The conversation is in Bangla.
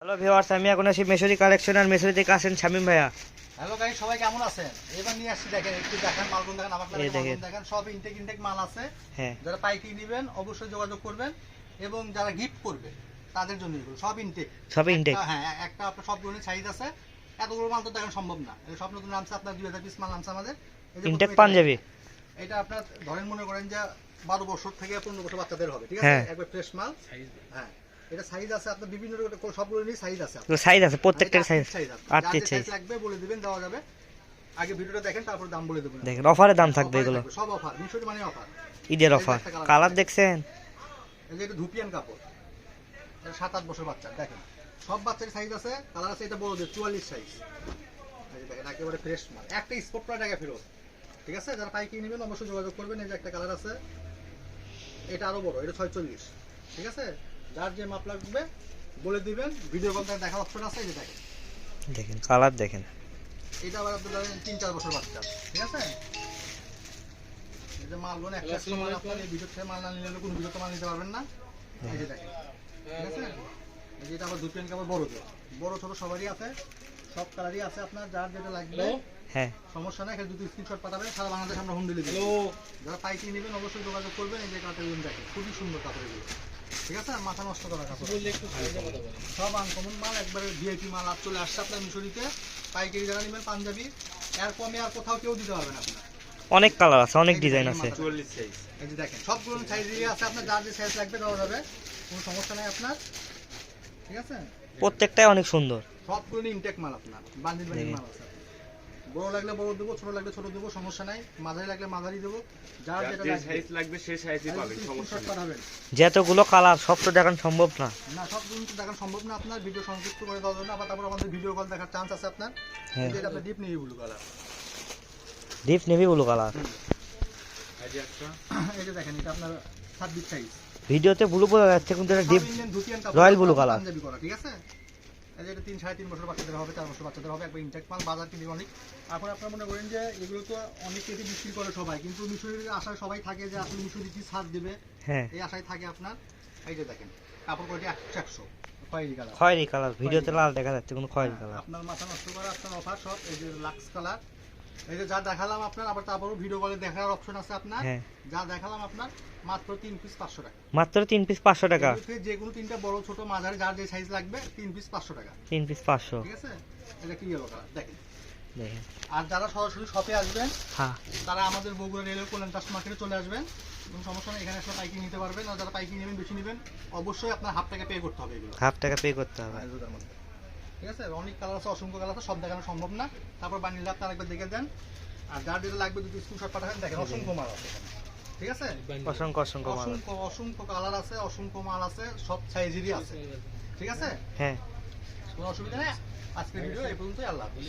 হ্যালো ভিউয়ার্স, আমি এখন আছি মেশরি কালেকশন আর মেশরি থেকে আসেন শামিম ভাইয়া। হ্যালো গাইস, সবাই কেমন আছেন? এবার নিয়ে আসছি, দেখেন একটু দেখেন মালগুলো, দেখেন আমার কাছে মালগুলো দেখেন, সব ইনটেক মাল আছে। হ্যাঁ, যারা পাইকারি নেবেন অবশ্যই যোগাযোগ করবেন, এবং যারা গিফট করবে তাদের জন্য এগুলো সব ইনটেক। হ্যাঁ, একটা আপনার সবগুলো সাইজ আছে। এতগুলো মাল তো দেখেন সম্ভব না। এই সব নতুন নামছে আপনার 2000 পিস মাল নামছে আমাদের। এই যে ইনটেক পাঞ্জাবি, এটা আপনার ধরেন মনে করেন যে 12 বছর থেকে 15 বছর বাচ্চাদের হবে, ঠিক আছে? একবার ফ্রেশ মাল। হ্যাঁ, এটা সাইজ আছে আপনার বিভিন্ন রকম, সবগুলো নিয়ে সাইজ আছে। সাইজ আছে প্রত্যেকটার সাইজ। আটটি সাইজ লাগবে বলে দিবেন, দেওয়া যাবে। আগে ভিডিওটা দেখেন, তারপর দাম বলে দেবেন। দেখেন অফারে দাম থাকবে এগুলো, সব অফার, মিশরি মানে অফার, ঈদের অফার। কালার দেখছেন? এই যে এটা ধুপিয়ান কাপড়, এটা 7-8 বছর বাচ্চা, দেখেন সব বাচ্চার সাইজ আছে, কালার আছে। এটা বড়দের 44 সাইজ। এই যে দেখেন একেবারে ফ্রেশ মাল, একটা স্পট প্রায় টাকা ফেরত, ঠিক আছে? যারা পাইকারি নেবেন অবশ্যই যোগাযোগ করবেন। এই যে একটা কালার আছে, এটা আরো বড়, এটা 46, ঠিক আছে? যার যে মাপ লাগবে বলে দিবেন, ভিডিও কল থেকে দেখার অপশন আছে। এই যে দেখেন, দেখেন কালার দেখেন। এটা আবার আপনার ধরেন 3-4 বছর বাচ্চা, ঠিক আছে? এই যে মালগুলো একটা মাল, আপনার এই ভিডিও থেকে মাল না নিলে কোনো ভিডিওতে মাল নিতে পারবেন না। এই যে দেখেন, ঠিক আছে? এই যে এটা আবার দুটো কাপড় বড়দের, বড় ছোট সবারই আছে, সব কালারই আছে। আপনার যার যেটা লাগবে হ্যাঁ, সমস্যা নাই, খালি দুটো স্ক্রিনশট পাঠাবেন, সারা বাংলাদেশ আমরা হোম ডেলিভারি দেব। যারা পাইকারি নেবেন অবশ্যই যোগাযোগ করবেন। এই যে কাপড়গুলো দেখেন, খুবই সুন্দর কাপড়গুলো, ঠিক আছে? মাথা নষ্ট করা কাপড়, সব আনকমন মাল, একবারে ভিআইপি মাল আর চলে আসছে আপনার মিশরিতে। পাইকারি যারা নেবেন পাঞ্জাবি, এর কমে আর কোথাও কেউ দিতে পারবেন আপনার। অনেক কালার আছে, অনেক ডিজাইন আছে। 44 সাইজ। এই যে দেখেন সবগুলো সাইজই আছে, আপনার যার যে সাইজ লাগবে দেওয়া যাবে, কোনো সমস্যা নাই আপনার, ঠিক আছে? প্রত্যেকটাই অনেক সুন্দর, সবগুলো ইনটেক মাল আপনার, বান্ডিল মাল আছে। বড় লাগলে বড় দেবো, ছোট লাগলে ছোট দেবো, সমস্যা নাই। মাঝারি লাগলে মাঝারি দেবো, যার যেটা সাইজ লাগবে সেই সাইজই পাবেন, সমস্যা নেই। যতগুলো কালার সব তো দেখানো সম্ভব না। না, সবগুলো তো দেখানো সম্ভব না, আপনার ভিডিও সংযুক্ত করে দেওয়ার জন্য। আবার তারপর আমাদের ভিডিও কল দেখার চান্স আছে আপনার। এই যে আপনার deep navy blue colour, deep navy blue colour. এই যে একটা, এই যে দেখেন এটা আপনার 26 সাইজ। ভিডিওতে ব্লু বোঝা যাচ্ছে কিন্তু এটা deep royal blue colour, panjabi করা, ঠিক আছে? এই যে এটা 3-3.5 বছর বাচ্চাদের হবে, 4 বছর বাচ্চাদের হবে, একবার ইনটেক মাল। বাজার কিনে অনেক। এখন আপনারা মনে করেন যে এগুলো তো অনেক কেটে বিক্রি করে সবাই, কিন্তু মিশরের আশায় সবাই থাকে যে আসলে মিশরি কি ছাড় দেবে, হ্যাঁ এই আশায় থাকে আপনার। এই যে দেখেন কাপড় কোয়ালিটি 100 খয়েরি কালার, খয়েরি কালার। ভিডিওতে লাল দেখা যাচ্ছে, কোনো খয়েরি কালার। আপনার মাথা নষ্ট করা আপনার অফার সব। এই যে লাক্স কালার, এই যে যা দেখালাম আপনার, আবার তারপরও ভিডিও কলে দেখার অপশন আছে আপনার। যা দেখালাম আপনার মাত্র 3 পিস 500 টাকা, মাত্র 3 পিস 500 টাকা। যে কোনো তিনটা বড় ছোট মাঝারি যার যে সাইজ লাগবে 3 পিস 500 টাকা, 3 পিস 500, ঠিক আছে? এটা কি ইয়েলো কালার দেখেন। দেখেন। আর যারা সরাসরি শপে আসবেন হ্যাঁ, তারা আমাদের বগুড়া রেলের কল্যাণ ট্রাস্ট মার্কেটে চলে আসবেন, কোনো সমস্যা নেই। এখানে আসলে পাইকারি নিতে পারবেন। আর যারা পাইকারি নেবেন, বেশি নেবেন, অবশ্যই আপনার হাফ টাকা পে করতে হবে এগুলো, হাফ টাকা পে করতে হবে, ঠিক আছে? অনেক কালার আছে, অসংখ্য কালার আছে, সব দেখানো সম্ভব না। তারপর বানিয়ে আপনার একবার দেখে দেন, আর যার যেটা লাগবে দুটো স্ক্রিনশট পাঠাবেন। দেখেন অসংখ্য মাল আছে এখানে, ঠিক আছে? অসংখ্য অসংখ্য মাল, অসংখ্য কালার আছে, অসংখ্য মাল আছে, সব সাইজেরই আছে, ঠিক আছে? হ্যাঁ। কোনো অসুবিধা নেই। আজকের ভিডিও এই পর্যন্তই। আল্লাহ হাফেজ।